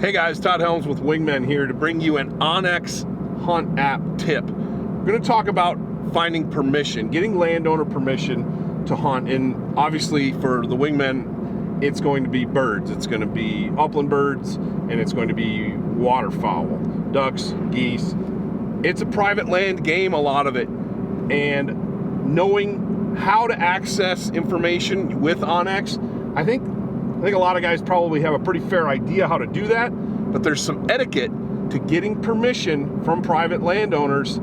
Hey guys, Todd Helms with Wingmen here to bring you an onXhunt app tip. We're going to talk about finding permission, getting landowner permission to hunt. And obviously for the Wingmen, it's going to be birds. It's going to be upland birds, and it's going to be waterfowl, ducks, geese. It's a private land game, a lot of it. And knowing how to access information with onX, I think a lot of guys probably have a pretty fair idea how to do that, but there's some etiquette to getting permission from private landowners.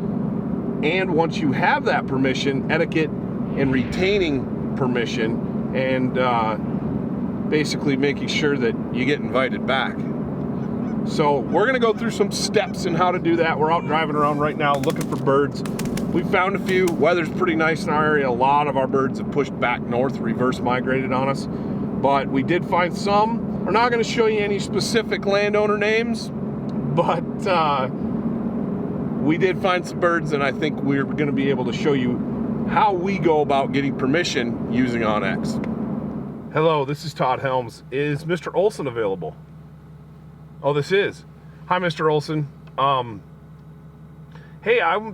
And once you have that permission, etiquette in retaining permission and basically making sure that you get invited back. So we're gonna go through some steps in how to do that. We're out driving around right now looking for birds. We found a few. Weather's pretty nice in our area. A lot of our birds have pushed back north, reverse migrated on us. But we did find some. We're not going to show you any specific landowner names, but we did find some birds, and I think we're going to be able to show you how we go about getting permission using onX. Hello, this is Todd Helms. Is Mr. Olson available? Oh, this is. Hi, Mr. Olson. Hey, I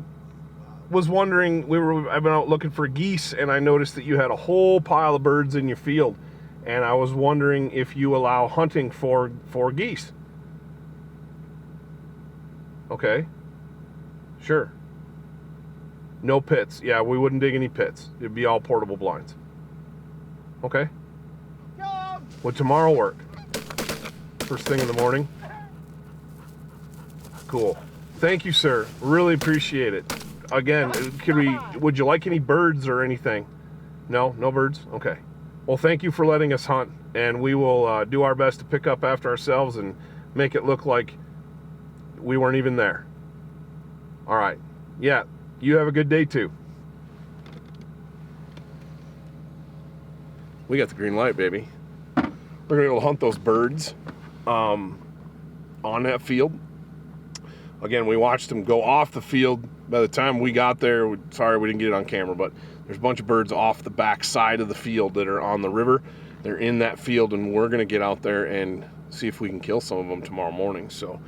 was wondering, I've been out looking for geese, and I noticed that you had a whole pile of birds in your field. And I was wondering if you allow hunting for geese. Okay. Sure. No pits. Yeah, we wouldn't dig any pits. It'd be all portable blinds. Okay. Would tomorrow work? First thing in the morning? Cool. Thank you, sir. Really appreciate it. Again, would you like any birds or anything? No? No birds? Okay. Well, thank you for letting us hunt, and we will do our best to pick up after ourselves and make it look like we weren't even there. All right. Yeah, you have a good day too. We got the green light, baby. We're gonna be able to hunt those birds on that field. Again, we watched them go off the field. By the time we got there, sorry we didn't get it on camera, but there's a bunch of birds off the back side of the field that are on the river. They're in that field, and we're gonna get out there and see if we can kill some of them tomorrow morning. So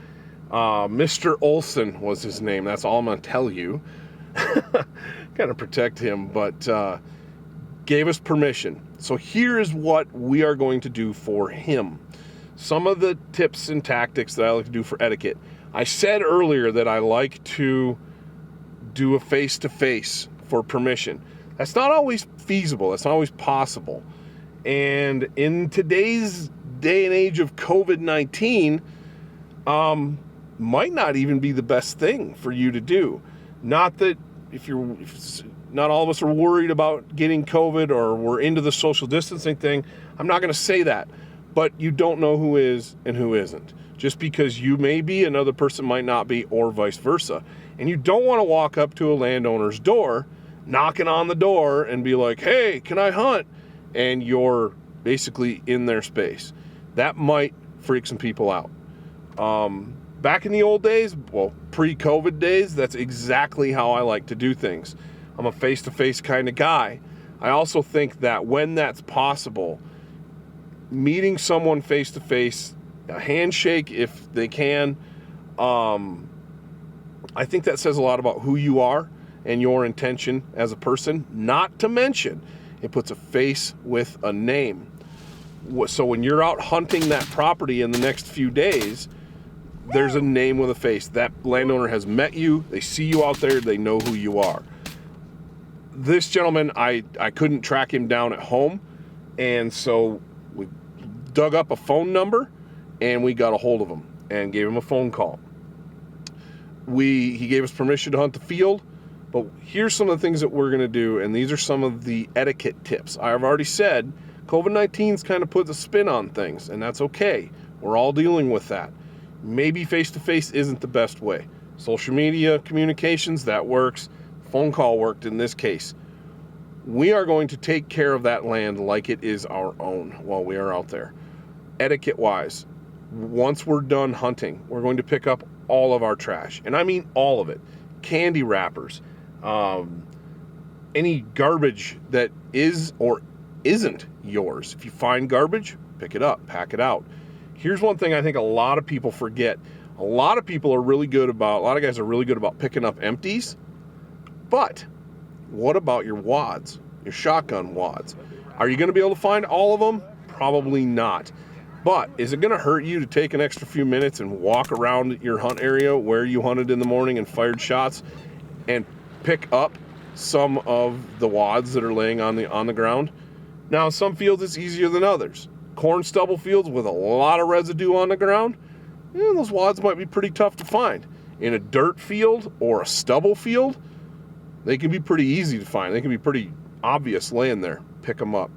Mr. Olson was his name. That's all I'm gonna tell you. Gotta protect him, but gave us permission. So here is what we are going to do for him. Some of the tips and tactics that I like to do for etiquette. I said earlier that I like to do a face-to-face for permission. That's not always feasible. That's not always possible. And in today's day and age of COVID-19, might not even be the best thing for you to do. Not that if not all of us are worried about getting COVID or we're into the social distancing thing. I'm not going to say that. But you don't know who is and who isn't. Just because you may be, another person might not be, or vice versa. And you don't want to walk up to a landowner's door, knocking on the door and be like, hey, can I hunt? And you're basically in their space. That might freak some people out. Back in the old days, well, pre-COVID days, that's exactly how I like to do things. I'm a face-to-face kind of guy. I also think that when that's possible, meeting someone face-to-face, a handshake if they can, I think that says a lot about who you are and your intention as a person. Not to mention, it puts a face with a name. So when you're out hunting that property in the next few days, there's a name with a face. That landowner has met you, they see you out there, they know who you are. This gentleman, I couldn't track him down at home, and so we dug up a phone number and we got a hold of him and gave him a phone call. He gave us permission to hunt the field, but here's some of the things that we're gonna do, and these are some of the etiquette tips. I've already said COVID-19's kind of put a spin on things, and that's okay. We're all dealing with that. Maybe face-to-face isn't the best way. Social media communications, that works. Phone call worked in this case. We are going to take care of that land like it is our own while we are out there. Etiquette-wise, once we're done hunting, we're going to pick up all of our trash. And I mean all of it. Candy wrappers, any garbage that is or isn't yours. If you find garbage, pick it up, pack it out. Here's one thing I think a lot of people forget. A lot of guys are really good about picking up empties, but what about your wads, your shotgun wads? Are you gonna be able to find all of them? Probably not. But is it gonna hurt you to take an extra few minutes and walk around your hunt area where you hunted in the morning and fired shots and pick up some of the wads that are laying on the ground? Now, some fields it's easier than others. Corn stubble fields with a lot of residue on the ground, those wads might be pretty tough to find. In a dirt field or a stubble field, they can be pretty easy to find. They can be pretty obvious laying there. Pick them up.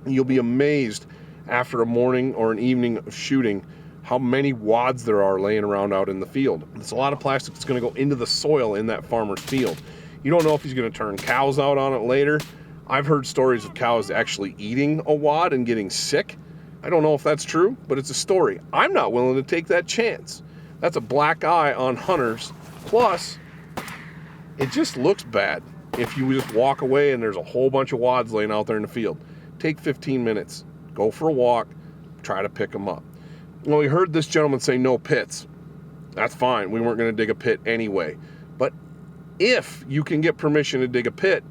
You'll be amazed after a morning or an evening of shooting how many wads there are laying around out in the field. It's a lot of plastic that's going to go into the soil in that farmer's field. You don't know if he's going to turn cows out on it later. I've heard stories of cows actually eating a wad and getting sick. I don't know if that's true, but it's a story. I'm not willing to take that chance. That's a black eye on hunters. Plus, it just looks bad if you just walk away and there's a whole bunch of wads laying out there in the field. Take 15 minutes, go for a walk, try to pick them up. Well, we heard this gentleman say no pits. That's fine. We weren't going to dig a pit anyway. But if you can get permission to dig a pit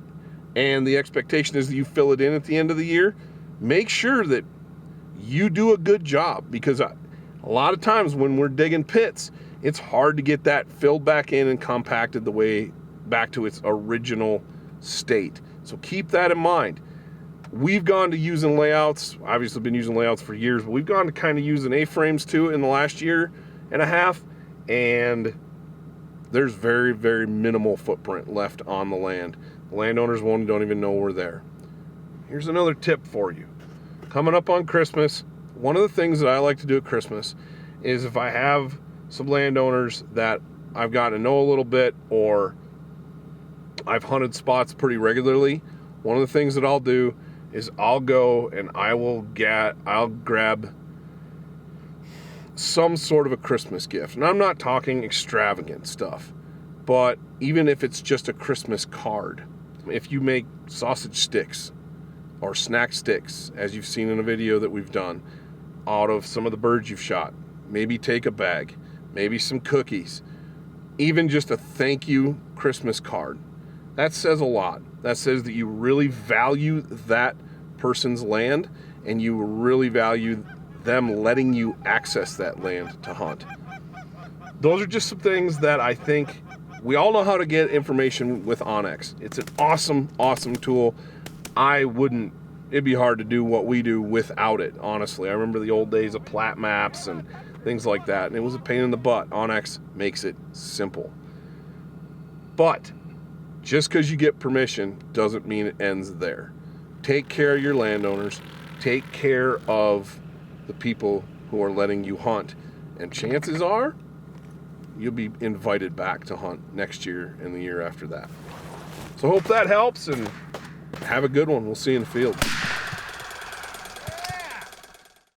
and the expectation is that you fill it in at the end of the year, make sure that you do a good job, because a lot of times when we're digging pits, it's hard to get that filled back in and compacted the way back to its original state. So keep that in mind. We've gone to using layouts, obviously been using layouts for years, but we've gone to kind of using A-frames too in the last year and a half, and there's very, very minimal footprint left on the land. The landowners don't even know we're there. Here's another tip for you. Coming up on Christmas, one of the things that I like to do at Christmas is if I have some landowners that I've gotten to know a little bit, or I've hunted spots pretty regularly, one of the things that I'll do is I'll go and I'll grab some sort of a Christmas gift. And I'm not talking extravagant stuff, but even if it's just a Christmas card, if you make sausage sticks or snack sticks, as you've seen in a video that we've done, out of some of the birds you've shot, maybe take a bag, maybe some cookies, even just a thank you Christmas card. That says a lot. That says that you really value that person's land and you really value them letting you access that land to hunt. Those are just some things that I think we all know how to get information with onX. It's an awesome, awesome tool. It'd be hard to do what we do without it, honestly. I remember the old days of plat maps and things like that, and it was a pain in the butt. onX makes it simple. But just because you get permission doesn't mean it ends there. Take care of your landowners. Take care of the people who are letting you hunt. And chances are, you'll be invited back to hunt next year and the year after that. So hope that helps, and have a good one. We'll see you in the field.